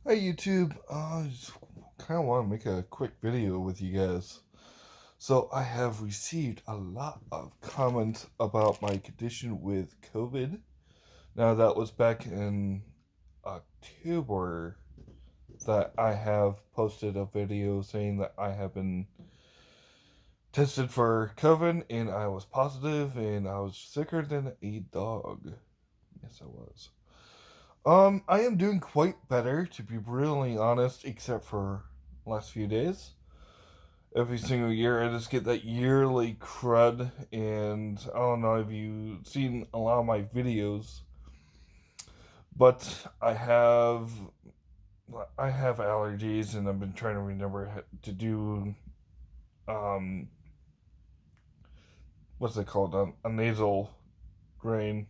Hi YouTube, just kind of want to make a quick video with you guys. So I have received a lot of comments about my condition with COVID. Now that was back in October that I have posted a video saying that I have been tested for COVID and I was positive and I was sicker than a dog. Yes, I was. I am doing quite better, to be brutally honest, except for last few days. Every single year, I just get that yearly crud, and I don't know if you've seen a lot of my videos, but I have allergies, and I've been trying to remember to do um what's it called, a nasal drain.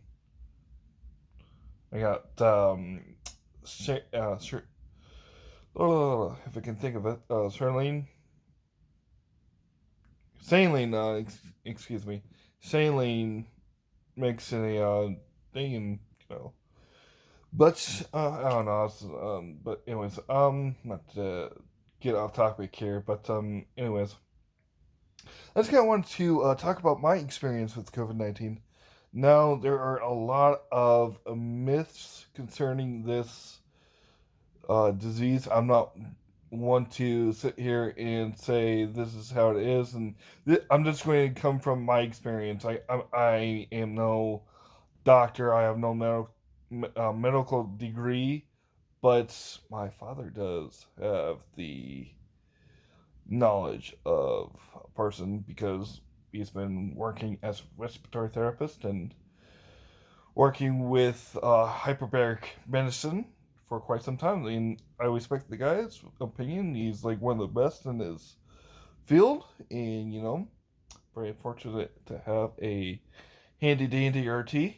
I got if I can think of it, saline, excuse me, saline makes a thing, and but I don't know. But anyways, not to get off topic here, but anyways, I just kind of wanted to talk about my experience with COVID-19. Now, there are a lot of myths concerning this disease. I'm not one to sit here and say this is how it is, and I'm just going to come from my experience. I am no doctor. I have no medical degree, but my father does have the knowledge of a person because he's been working as a respiratory therapist and working with hyperbaric medicine for quite some time. And I respect the guy's opinion. He's like one of the best in his field, and very fortunate to have a handy dandy RT.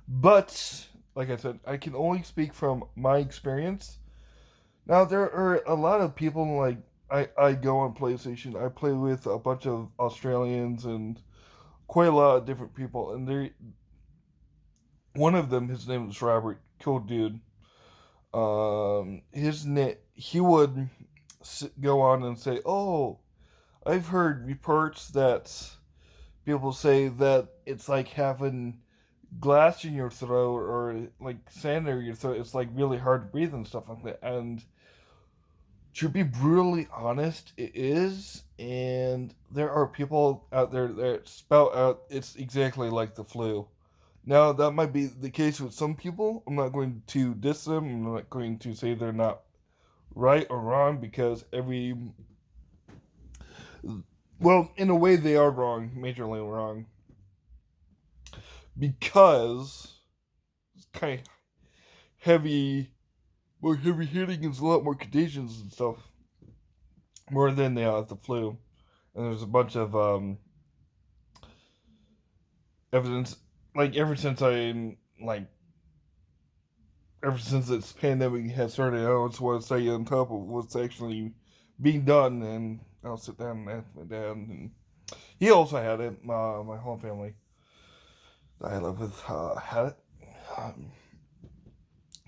But like I said, I can only speak from my experience. Now there are a lot of people like I go on PlayStation. I play with a bunch of Australians and quite a lot of different people, and they one of them, his name is Robert, cool dude. He would go on and say, "Oh, I've heard reports that people say that it's like having glass in your throat or like sand in your throat. It's like really hard to breathe and stuff like that." And to be brutally honest, it is. And there are people out there that spout out it's exactly like the flu. Now, that might be the case with some people. I'm not going to diss them. I'm not going to say they're not right or wrong because well, in a way, they are wrong, majorly wrong, because it's kind of heavy, more heavy hitting and a lot more contagions and stuff, more than the flu. And there's a bunch of evidence, like ever since this pandemic has started, I always want to stay on top of what's actually being done, and I'll sit down and ask my dad. And he also had it. My whole family that I live with had it. Um,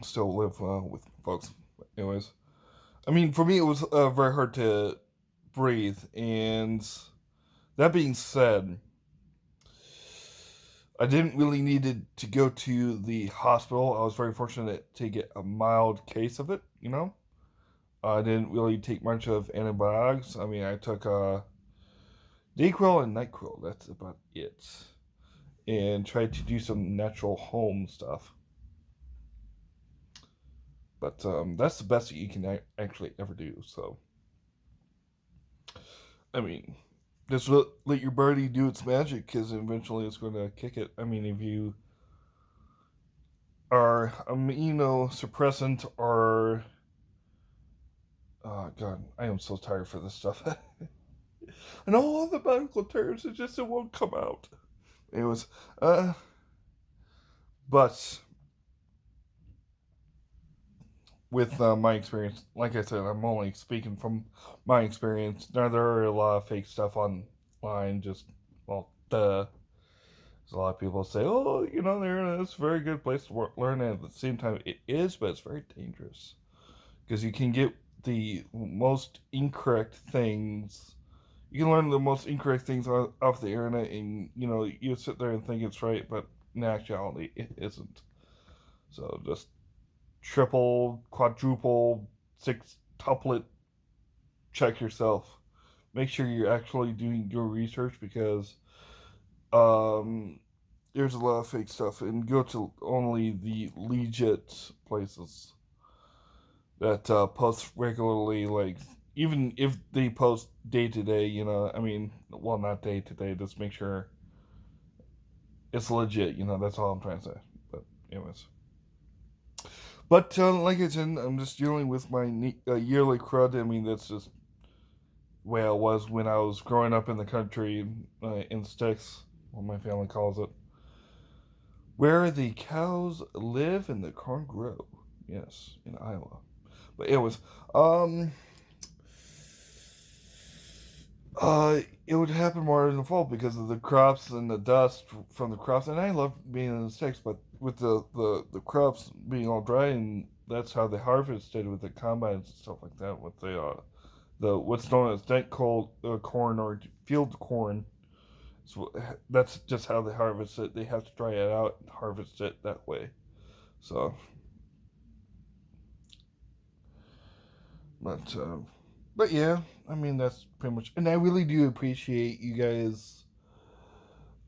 Still live with folks. Anyways, I mean, for me, it was very hard to breathe. And that being said, I didn't really need to go to the hospital. I was very fortunate to get a mild case of it. I didn't really take much of antibiotics. I mean, I took Dayquil and Nyquil. That's about it. And tried to do some natural home stuff. But that's the best that you can actually ever do. So, I mean, just let your body do its magic because eventually it's going to kick it. I mean, if you are immunosuppressant or oh god, I am so tired for this stuff. And all the medical terms, it won't come out. It was, but with my experience, like I said, I'm only speaking from my experience. Now there are a lot of fake stuff online, just well, duh. Because a lot of people say, oh, you know, it's a very good place to learn, and at the same time, it is, but it's very dangerous. Because you can get the most incorrect things. You can learn the most incorrect things off the internet, and, you know, you sit there and think it's right, but in actuality, it isn't. So just triple, quadruple, sextuplet check yourself. Make sure you're actually doing your research, because um, there's a lot of fake stuff, and go to only the legit places that post regularly. Like, even if they post day to day, you know, I mean, well, not day to day, just make sure it's legit. You know, that's all I'm trying to say. But anyways. But like I said, I'm just dealing with my yearly crud. I mean, that's just the way I was when I was growing up in the country, in sticks, what my family calls it, where the cows live and the corn grow. Yes, in Iowa. But anyways, um, it would happen more in the fall because of the crops and the dust from the crops. And I love being in the sticks, but with the crops being all dry, and that's how they harvested with the combines and stuff like that. With the what's known as dent corn or field corn. So that's just how they harvest it. They have to dry it out and harvest it that way. So, but but yeah, I mean that's pretty much. And I really do appreciate you guys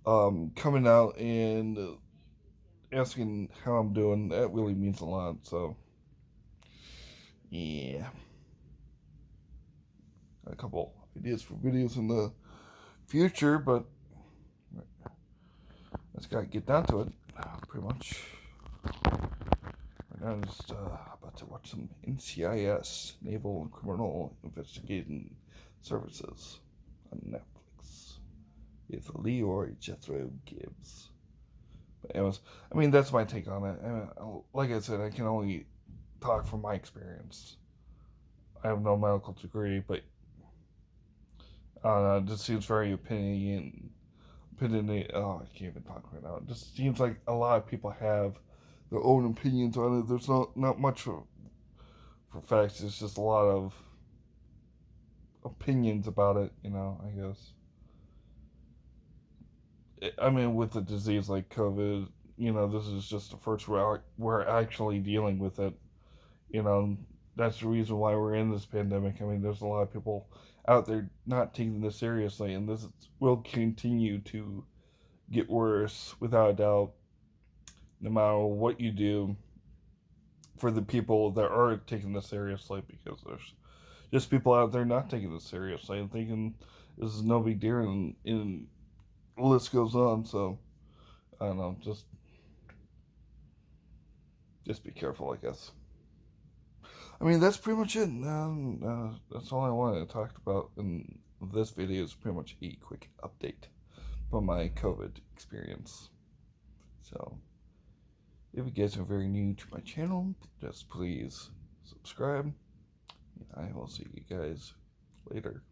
coming out and asking how I'm doing. That really means a lot. So yeah, a couple ideas for videos in the future, but let's gotta get down to it. Pretty much. I'm just about to watch some NCIS, Naval Criminal Investigating Services, on Netflix with Leroy Jethro Gibbs. But anyways, I mean, that's my take on it. And like I said, I can only talk from my experience. I have no medical degree, but it just seems very opinionated. Oh, I can't even talk right now. It just seems like a lot of people have their own opinions on it. There's not much for facts. It's just a lot of opinions about it, you know, I guess. I mean, with a disease like COVID, you know, this is just the first we're actually dealing with it. You know, that's the reason why we're in this pandemic. I mean, there's a lot of people out there not taking this seriously, and this will continue to get worse without a doubt, no matter what you do for the people that are taking this seriously, because there's just people out there not taking this seriously and thinking this is no big deal, and the list goes on. So I don't know, just be careful, I guess. I mean, that's pretty much it. That's all I wanted to talk about in this video. Is pretty much a quick update from my COVID experience. So, if you guys are very new to my channel, just please subscribe. I will see you guys later.